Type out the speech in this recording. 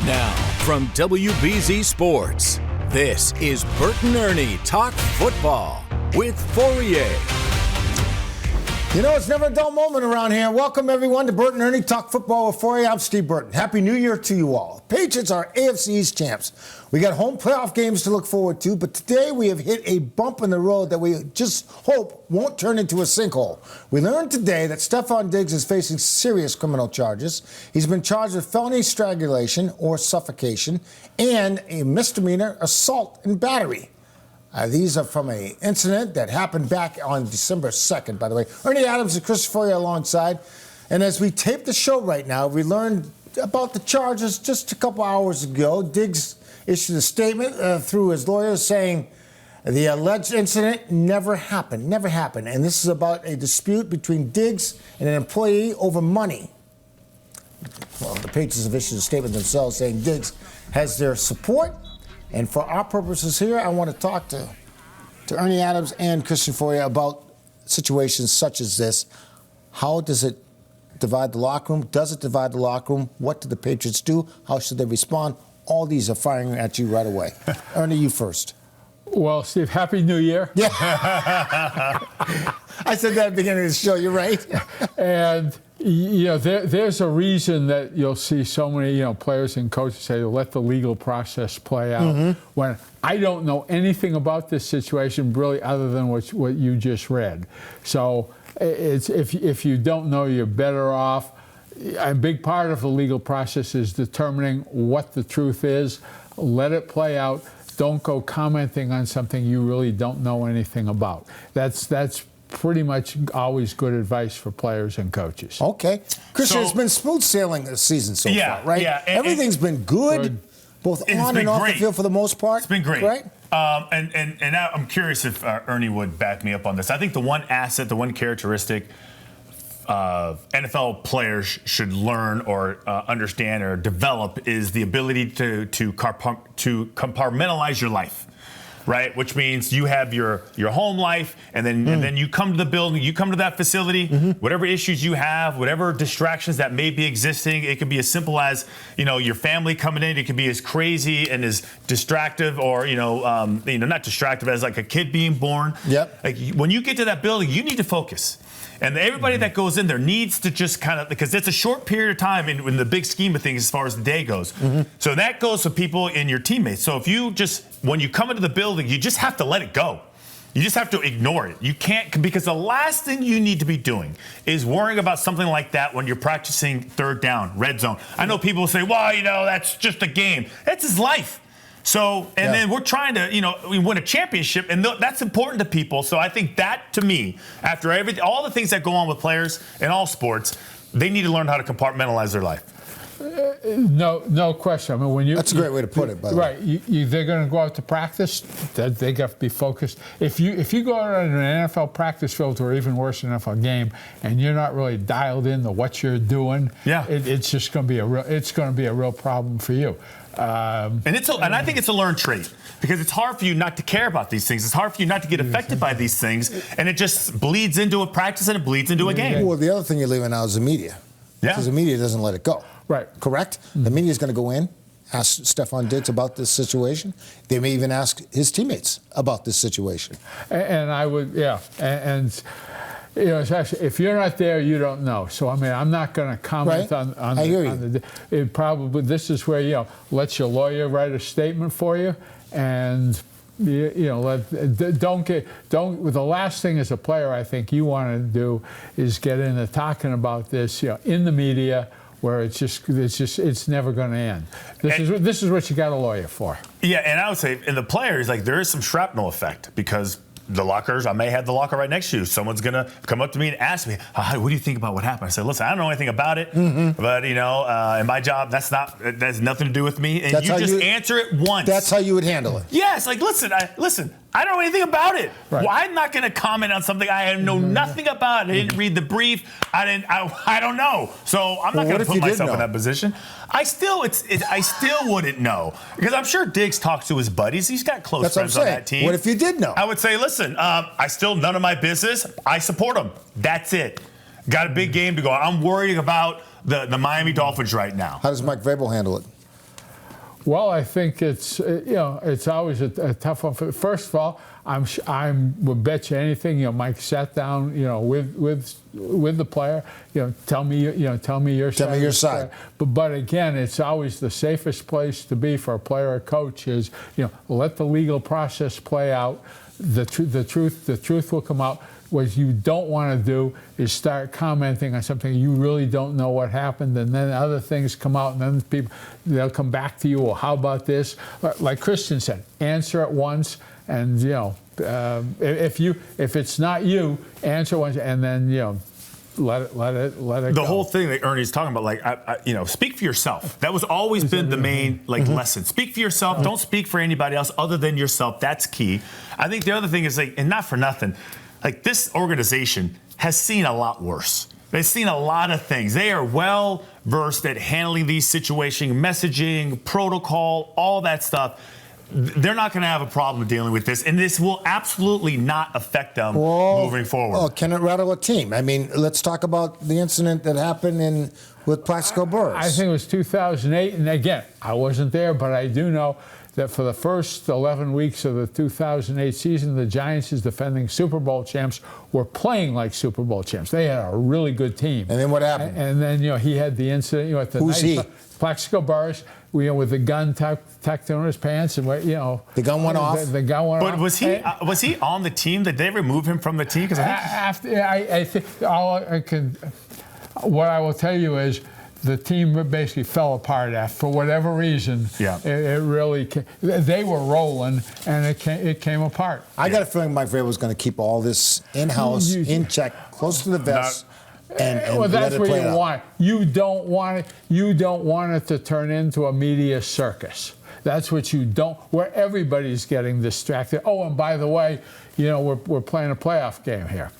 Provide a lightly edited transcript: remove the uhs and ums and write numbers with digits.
Now, from WBZ Sports, this is Burton Ernie Talk Football with Fauria. You know, it's never a dull moment around here. Welcome, everyone, to Burton Ernie Talk Football with Fauria. I'm Steve Burton. Happy New Year to you all. Patriots are AFC East champs. We got home playoff games to look forward to, but today we have hit a bump in the road that we just hope won't turn into a sinkhole. We learned today that Stefon Diggs is facing serious criminal charges. He's been charged with felony strangulation or suffocation and a misdemeanor assault and battery. These are from an incident that happened back on December 2nd, by the way. Ernie Adams and Chris Fauria alongside. And as we tape the show right now, we learned about the charges just a couple hours ago. Diggs issued a statement through his lawyers saying the alleged incident never happened. And this is about a dispute between Diggs and an employee over money. Well, the Patriots have issued a statement themselves saying Diggs has their support. And for our purposes here, I want to talk to Ernie Adams and Christian Fauria about situations such as this. How does it divide the locker room? Does it divide the locker room? What do the Patriots do? How should they respond? All these are firing at you right away. Ernie, you first. Well, Steve, Happy New Year. Yeah. I said that at the beginning of the show. You're right. And, you know, there's a reason that you'll see so many, players and coaches say, let the legal process play out. When I don't know anything about this situation, really, other than what you just read. So it's if you don't know, you're better off. A big part of the legal process is determining what the truth is. Let it play out. Don't go commenting on something you really don't know anything about. That's pretty much always good advice for players and coaches. Okay. Christian, it's been smooth sailing this season so far, right? Yeah. Everything's been good, both on and off the field for the most part. It's been great. Right? And now I'm curious if Ernie would back me up on this. I think the one asset, the one characteristic NFL players should learn or understand or develop is the ability to compartmentalize your life, right? Which means you have your home life, and then you come to the building, you come to that facility, whatever issues you have, whatever distractions that may be existing. It can be as simple as your family coming in. It can be as crazy and as distractive, or not distractive as like a kid being born. Yep. Like when you get to that building, you need to focus. And everybody that goes in there needs to just kind of, because it's a short period of time in the big scheme of things as far as the day goes. So that goes for people and your teammates. So if you when you come into the building, you just have to let it go. You just have to ignore it. You can't, because the last thing you need to be doing is worrying about something like that when you're practicing third down, red zone. I know people will say, well, that's just a game. That's his life. So, then we're trying to, we win a championship, and that's important to people. So I think that, to me, after all the things that go on with players in all sports, they need to learn how to compartmentalize their life. No question. I mean, that's a great way to put it, by the way. Right. They're going to go out to practice. They got to be focused. If you go out on an NFL practice field, or even worse, an NFL game, and you're not really dialed into what you're doing, it's just going to be a real problem for you. And I think it's a learned trait, because it's hard for you not to care about these things. It's hard for you not to get affected by these things, and it just bleeds into a practice and it bleeds into a game. Well, the other thing you're leaving out is the media, because the media doesn't let it go. Right. Correct? The media is going to go in, ask Stefon Diggs about this situation. They may even ask his teammates about this situation. And I would, if you're not there, you don't know. So, I mean, I'm not going to comment on I hear you. This is where, let your lawyer write a statement for you, and the last thing as a player I think you want to do is get into talking about this, in the media, where it's never going to end. This is what you got a lawyer for. Yeah, and I would say in the players, there is some shrapnel effect, because the lockers, I may have the locker right next to you. Someone's going to come up to me and ask me, what do you think about what happened? I said, listen, I don't know anything about it, but, in my job, that has nothing to do with me. And you just answer it once. That's how you would handle it. Yes, listen, I don't know anything about it. Right. Well, I'm not going to comment on something I know nothing about. I didn't read the brief. I don't know. So I'm not going to put myself in that position. I still wouldn't know, because I'm sure Diggs talks to his buddies. He's got close friends on that team. What if you did know? I would say, listen, none of my business. I support him. That's it. Got a big game to go. I'm worried about the Miami Dolphins right now. How does Mike Vrabel handle it? Well, I think it's it's always a tough one. First of all, I would bet you anything. Mike sat down, with the player. Tell me your side. But again, it's always the safest place to be for a player or coach is let the legal process play out. The truth will come out. What you don't want to do is start commenting on something you really don't know what happened, and then other things come out, and then they'll come back to you. Well, how about this? Like Christian said, answer it once, and if it's not you, answer once, and then let it go. The whole thing that Ernie's talking about, speak for yourself. That was always been the main lesson. Speak for yourself. Don't speak for anybody else other than yourself. That's key. I think the other thing is and not for nothing. This organization has seen a lot worse. They've seen a lot of things. They are well versed at handling these situations, messaging, protocol, all that stuff. They're not going to have a problem dealing with this, and this will absolutely not affect them moving forward. Oh, can it rattle a team? I mean, let's talk about the incident that happened with Plaxico Burress. I think it was 2008, and again, I wasn't there, but I do know that for the first 11 weeks of the 2008 season, the Giants, as defending Super Bowl champs, were playing like Super Bowl champs. They had a really good team. And then what happened? And then he had the incident. At the Who's he? Plaxico Burress. With the gun tucked in his pants, and the gun went off. The gun went off. But was he on the team? Did they remove him from the team? Because I think what I will tell you is the team basically fell apart for whatever reason. Yeah. It really they were rolling, and it came apart. I got a feeling Mike Vrabel was going to keep all this in-house, in check, close to the vest. And that's what you out. want. You don't want it to turn into a media circus. That's what you don't. Where everybody's getting distracted. Oh, and by the way, we're playing a playoff game here.